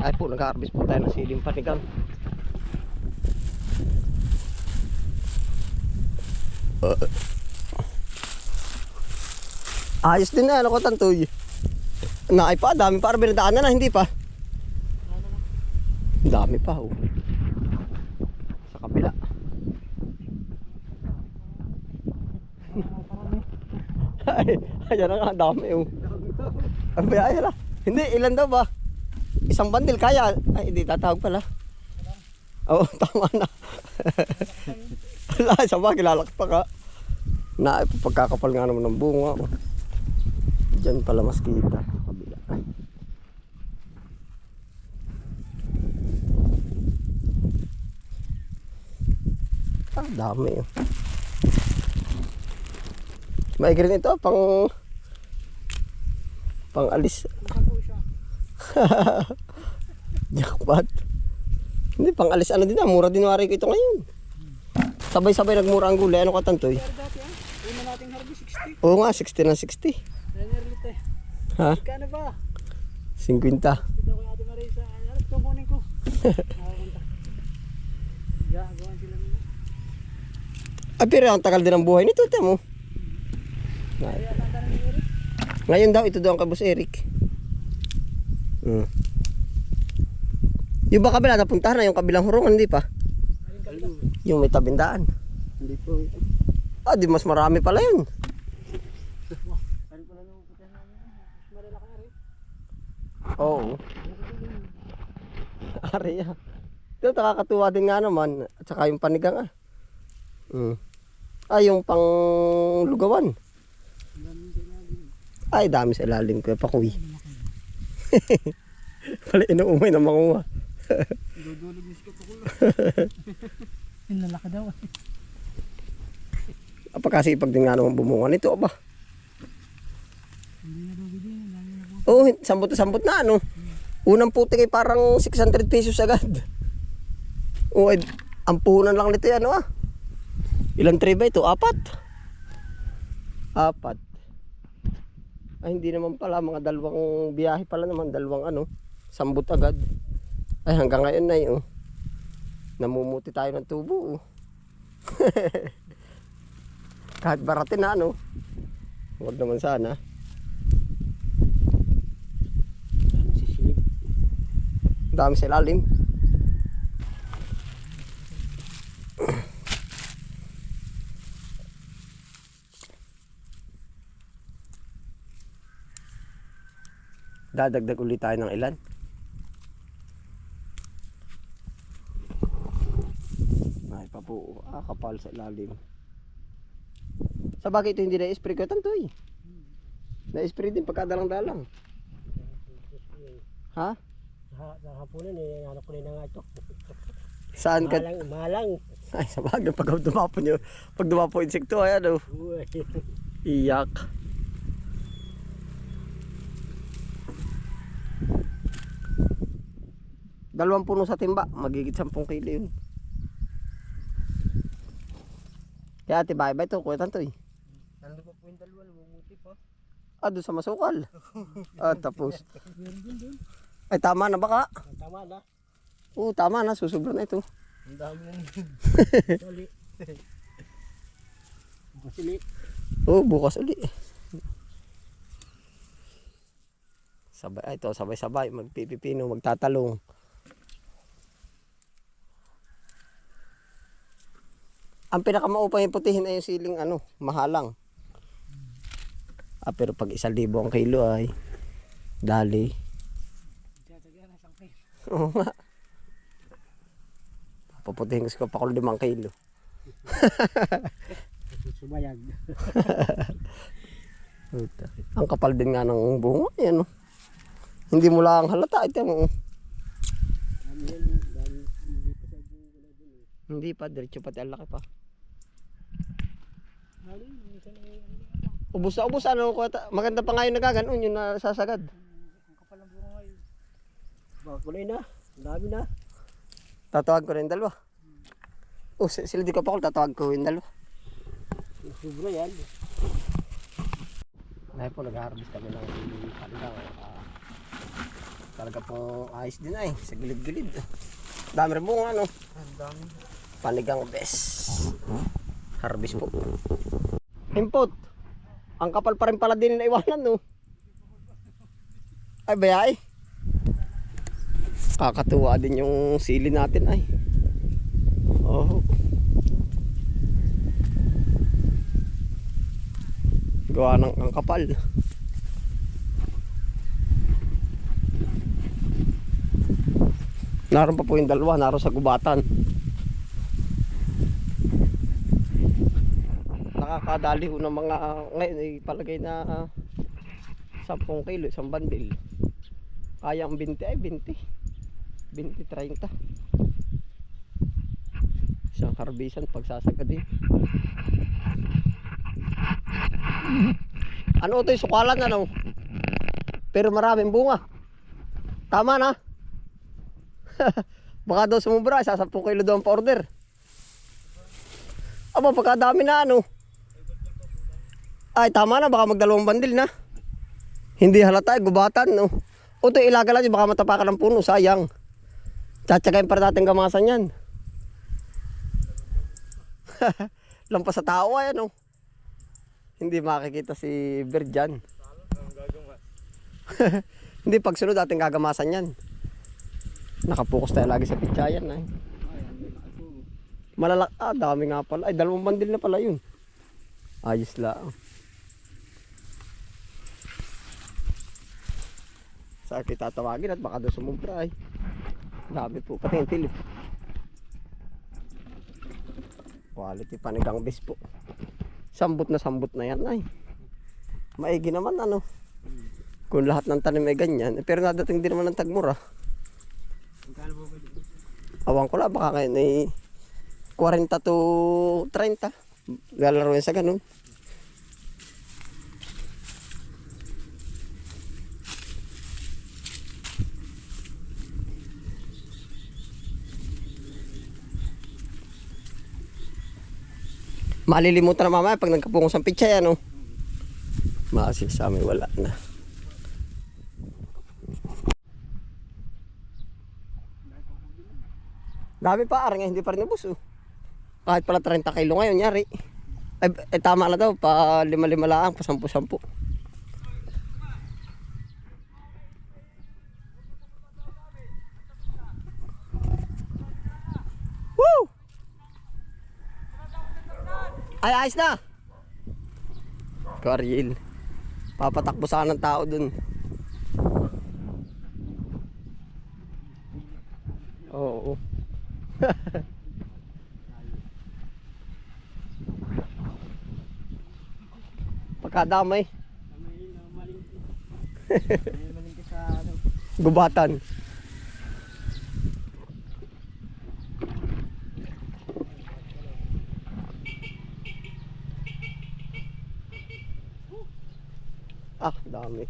Ay po, nag-harvest po tayo ng siling panigang. Ayos din na, ano ko tantoy. Naay pa, dami pa. Binadaan na, hindi pa. Dami pa, oh. Sa kabila. Ayan na nga, dami, oh. Ang bayay na. Hindi, ilan daw ba? Isang bandil kaya. Ay, hindi, tatawag pala. Oo, tama na. Wala, isa ba, kilalak pa ka. Na, pagkakapal nga naman ng bunga. Oh. Diyan pala mas kita. Kabila. Ah, dami, oh. Maigrin ito, pang alis. Jackpot. Hindi, pang alis ano din, mura din wari ko ito ngayon. Sabay-sabay nagmura ang gulay. Ano ka tantoy? Una nating harvest 60. Oo nga, 60 na 60. Nerlite. Ha? Kano ba? 50. Dito ko Ate Marisa. Ano ito kunin ko? Nakakunta. Gagawan sila nila. Ah, pero ang tagal din ang buhay nito, tamo. Kaya tanda na ni Eric. Ngayon daw, ito daw ang kay Boss Eric. Yung ba kabila, napuntahan na yung kabilang hurungan, hindi pa? Ayun kabila. Yung may tabindaan. Hindi po. Ah, di mas marami pala yun. Ano pala nung puti na mas marila ka Eric? Oo. Ari ah. Ito, nakakatuwa din nga naman. At saka yung panigang ah. Ah, yung pang lugawan. Ay, dami sa ilalim ko. Pakuwi. Pala inuumay ng manguha. Dudulog yung sikot ko. Yung lalaki daw. Apakasipag din nga naman bumunga nito ba? Hindi na daw din. Dami na po. Oo, sambot na ano. Unang putik ay parang 600 pesos agad. Oo, ang puhunan lang nito yan ah. Ilang tray ba ito? 4? 4. Ay hindi naman pala, mga dalawang biyahe pala naman, dalawang ano, sambot agad. Ay hanggang ngayon na yun. Namumuti tayo ng tubo. Kahit baratin na ano. Huwag naman sana. Dami sisilip. Dami sa ilalim. Dadagdag ulit tayo ng ilan. Ay pa po, kapal sa ilalim. Sa bagay ito hindi na-spray ko tantoy. Na-spray din pagkadalang-dalang. Ha? Hapunan eh, hanap ko na nga ito. Saan ka? Malang. Ay sa bagay, pag dumapo insekto ay ano. Iyak. Dalawang puno sa timba, magigit 10 kilo yun. Kaya ate bye ito, kuya tantoy. Nandun pa po yung dalawa, namumuti pa. Ah, doon sa masukal. Ah, tapos. Ay, tama na baka? Tama na. Oo, tama na, susubra na ito. Ang dami na nito. Sali. Masili. Oo, bukas uli. Sabay, ito, sabay-sabay, magpipipino, magtatalong. Ang pinakamaupay yung putihin ay yung siling ano, mahalang. Ah, pero pag 1,000 ang kilo ay dali. Oo nga. Paputihin ko pa ko 5 kilo. Sumayag. Ang kapal din nga ng bunga, yan oh. Hindi mo lang halata, ito mo. Hindi pa, diretso pati ang laki pa. Ubus na ubus, ano ko, maganda pa nga yung nagaganon, yung nasasagad. Ang kapal ng bunga ngayon. Kulay na, ang dami na. Tatawag ko na yung dalawa. Oh, sila di ko pa ko, tatawag ko yung dalawa. Sobra yan. Dahil po nag-harvest kami ng panigang. Talaga pong ayos din ay, sa gilid-gilid. Dami rin bunga, no? Ang dami. Panigang best. Harvest po. Impot. Ang kapal pa rin pala din na iwanan, no? Ay, bayay. Kakatuwa din yung sili natin ay. Oh. Gawa ng ang kapal. Naroon pa po yung dalawa, naroon sa gubatan. Nakakadali ho ng mga ngayon ay palagay na 10 kilo, isang bandil. Kaya ang 20 ay 20. 20-30. Isang harbisan pagsasagadin. Ano ito yung sukalan ano? Pero maraming bunga. Tama na. Baka daw sumubra, isa 10 kilo daw ang pa-order. Aba, pagkadami na ano. Ay, tama na, baka magdalawang bandil na. Hindi halata, gubatan, no. O ito, ilaga lang, baka matapakan ng puno, sayang. Tsatsagayin para natin gamasan yan. Lampas sa tao ay ano. Hindi makikita si Berjan. Hindi, pag sunod ating gagamasan yan. Nakapokus tayo lagi sa pitsayan ay. Malalak, dami nga pala. Ay, 2 bandil na pala yun. Ayos lang. Saan kita tatawagin at baka doon sumubra ay. Dami po, pati yung tilip. Quality panigang bes po. Sambot na yan ay. Maigi naman ano. Kung lahat ng tanim ay ganyan. Pero nadating din naman ng tagmura. Awang ko lang, baka ngayon ay 40 to 30. Lalaroin sa ganun. Malilimutan na mamaya pag nagkapungos ang pitsa yan, no? Maasil sa amin, wala na. Dami pa, arang hindi pa rin ubos, oh. Kahit pala 30 kilo ngayon, nyari. Ay, tama na daw, pa 5-5 lang, pa 10-10. Woo! Ay, ayos na! Karyil. Papatakbo sana ng tao dun. Oo. Pagkadamay. Malingki sa ano. Gubatan. Dami.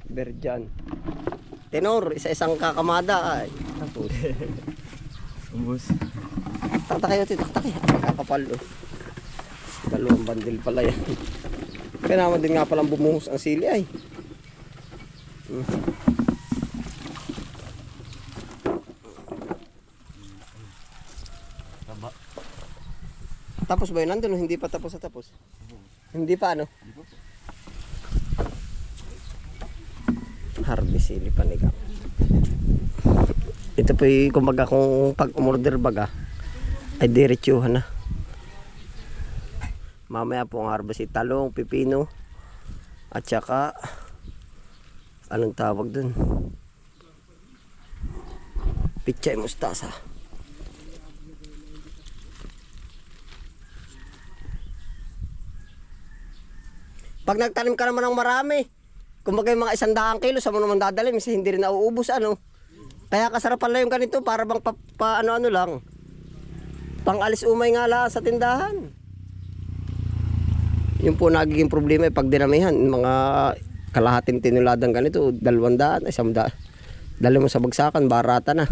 Berjan. Tenor, isa-isang kakamada ay. Tapos. Ubus. Taktakay natin, taktakay. Kakapal, oh. 2 bandil pala yan. Kaya naman din nga palang bumuhos ang sili ay. Tapos ba yun? Nandun, hindi pa tapos sa tapos. Hindi pa ano? Harvest sili panigang. Ito po yung kumbaga kung pag umorder baga ay diretsuhan na. Mamaya po ang harvest talong, pipino at saka anong tawag dun? Pichay mustasa. Pag nagtanim ka naman ng marami, kumbaga yung mga 100 kilo, sa mo naman dadalhin, kasi hindi rin nauubos ano. Kaya kasarapan lang yung ganito, para bang ano-ano lang. Pang alis umay nga lang sa tindahan. Yung po nagiging problema pag dinamihan, mga kalahating tinuladang ganito, 200, 100. Dali mo sa bagsakan, barata na.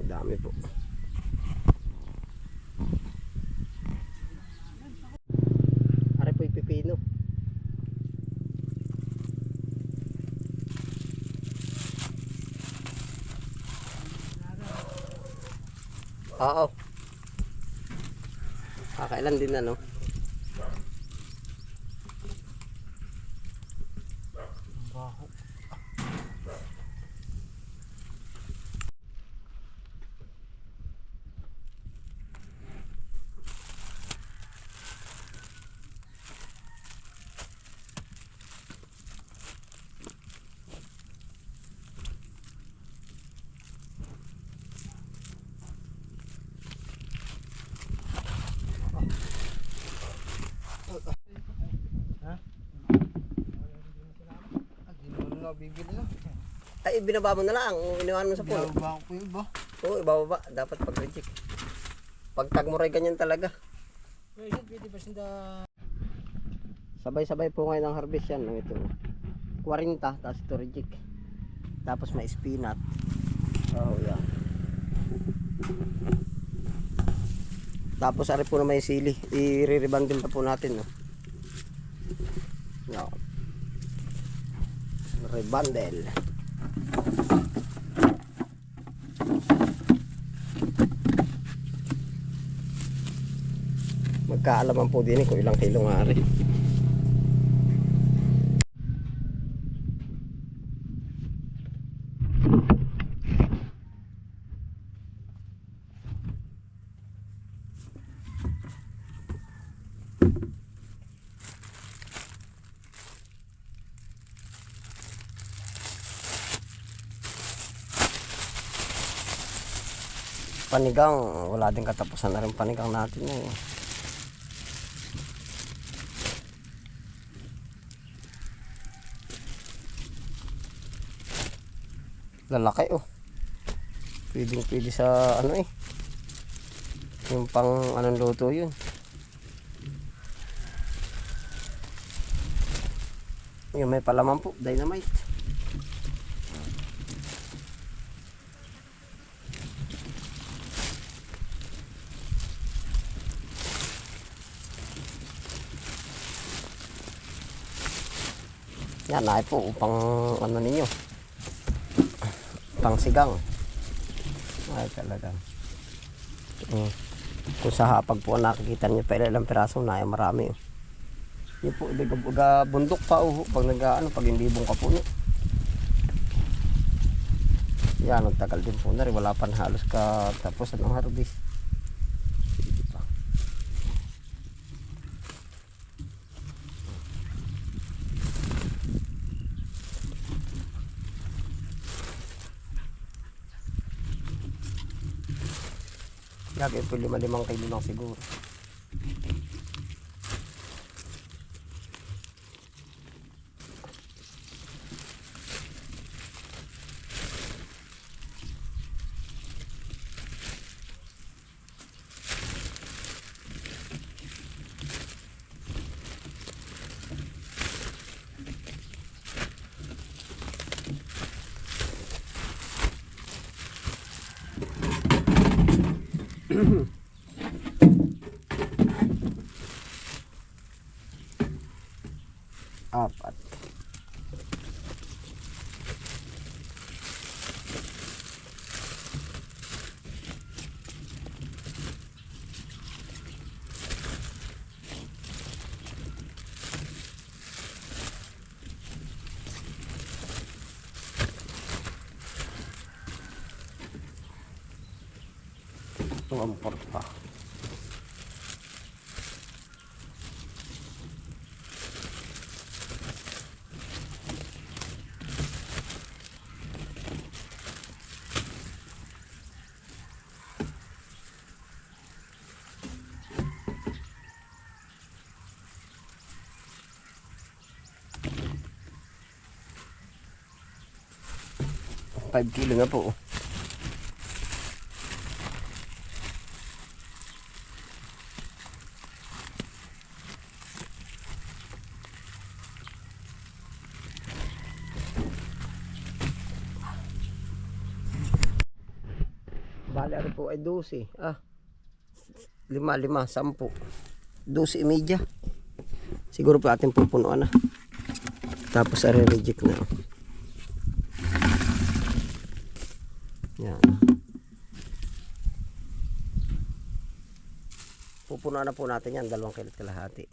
Dami po. Oo. Kakailan din ano. Baho. Bibili na. Ay, binaba mo na lang. Iniwan mo sa puno. Binababa ko yung iba. Oo, ibababa. Dapat pag-reject. Pag tag mo rin ganyan talaga. Pwede ba sinda? Sabay-sabay po ngayon ang harvest yan. Ito. 40, tapos ito reject. Tapos may spinat. Oh, yan. Tapos ari po na may sili. I-rebundle na po natin. No? Yan. Rebundle. Magkaalaman po din kung ilang kilo nga rin. Panigang, wala din katapusan na rin panigang natin eh. Lalaki oh. Pwede sa ano eh. Yung pang anong luto yun. Yung may palaman po, dynamite. Yan ay po upang ano ninyo, pang sigang. Ay talaga. Kung sa hapag po nakikita niyo pa ilang piraso na ay marami. Yun po ibigabuga bundok pa pag nag-ano, pag hindi bong kapuno. Yan, nagtagal din po na rin, wala pa halos katapusan ng harvest. Lagi po 5 kilo lang siguro. Apat. Tuwampor pa. Five kilo na po. Bali ano po ay 12. 5, 10. 12.5. Siguro po ating pupunuan na. Tapos reject na. Yan. pupunuan na po natin yan, 2 kilot kalahati.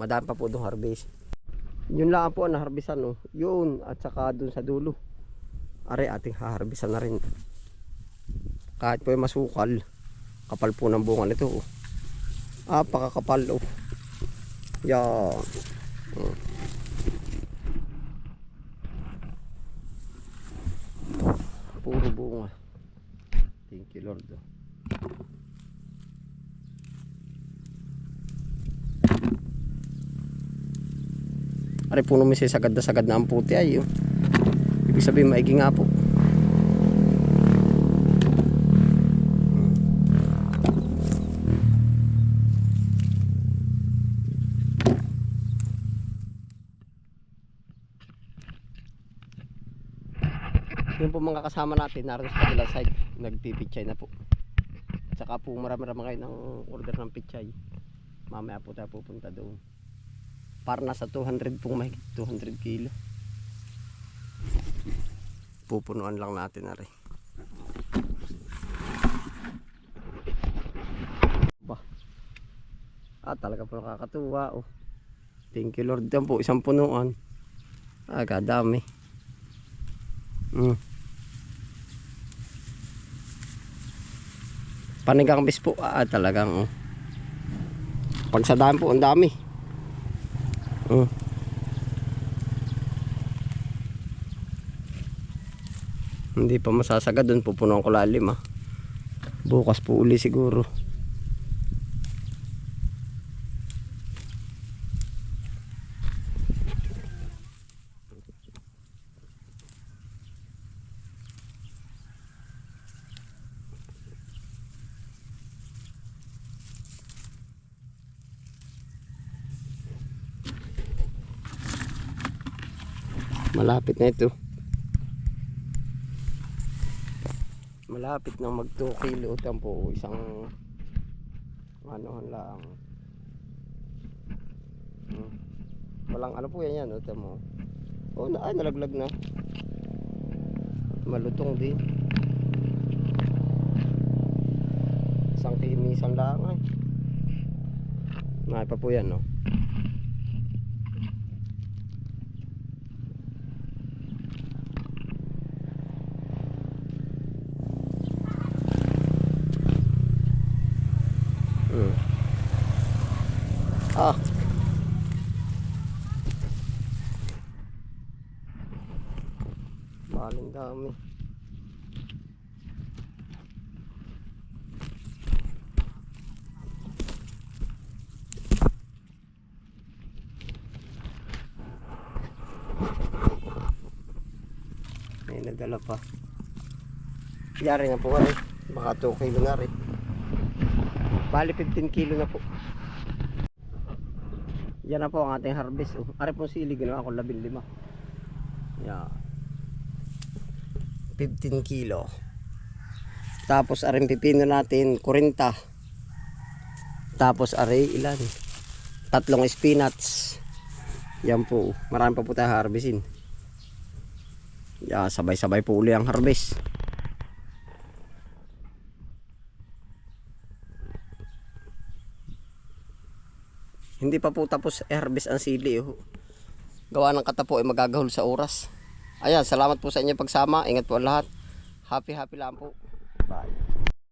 Madami pa po doon harvest. Yun lang po ang naharbisan, no. Yun, at saka doon sa dulo. Are ating haharbisan na rin. Kahit po yung masukal, kapal po ng bunga nito. Oh. Pakakapal. Oh. Yan. Puro bunga. Thank you Lord. Are po naman siya sagad na ang puti ay. Oh. Ibig sabihin maigi nga po. Yung po mga kasama natin naroon sa kabilang side, nagpipichay na po. At saka po marami kayo ng order ng pichay. Mamaya po tayo pupunta doon. Para nasa 200 pong mahigit 200 kilo. Pupunuan lang natin na rin. Talaga po nakakatuwa. Oh. Thank you Lord. Yan po, isang punuan. Kadami. Panigang bis po. Talagang. Pag sa dami po, ang dami. Hindi pa masasagad doon, pupunuan ko lalim. Bukas po uli siguro. Malapit na ito. Malapit na mag 2 kilo. Ito po isang lang. Walang ano po yan. Ito mo. Nalaglag na. Malutong din. Isang kimisan lang ay. Pa po yan, no. Maling dami. May nagdala pa. Yari na po rin. Baka 2 kilo na rin. Bali 15 kilo na po. Yan na po ang ating harvest. Ari po sili, ginawa ko 15. Yan. 15 kilo. Tapos aring pipino natin 40. Tapos aray ilan? 3 spinach. Yan po. Marami pa po tayo harvestin. Yan, sabay-sabay po uli ang harvest. Hindi pa po tapos harvest ang sili. Gawa ng katapo ay magagahol sa oras. Ayan, salamat po sa inyong pagsama. Ingat po ang lahat. Happy lang po. Bye.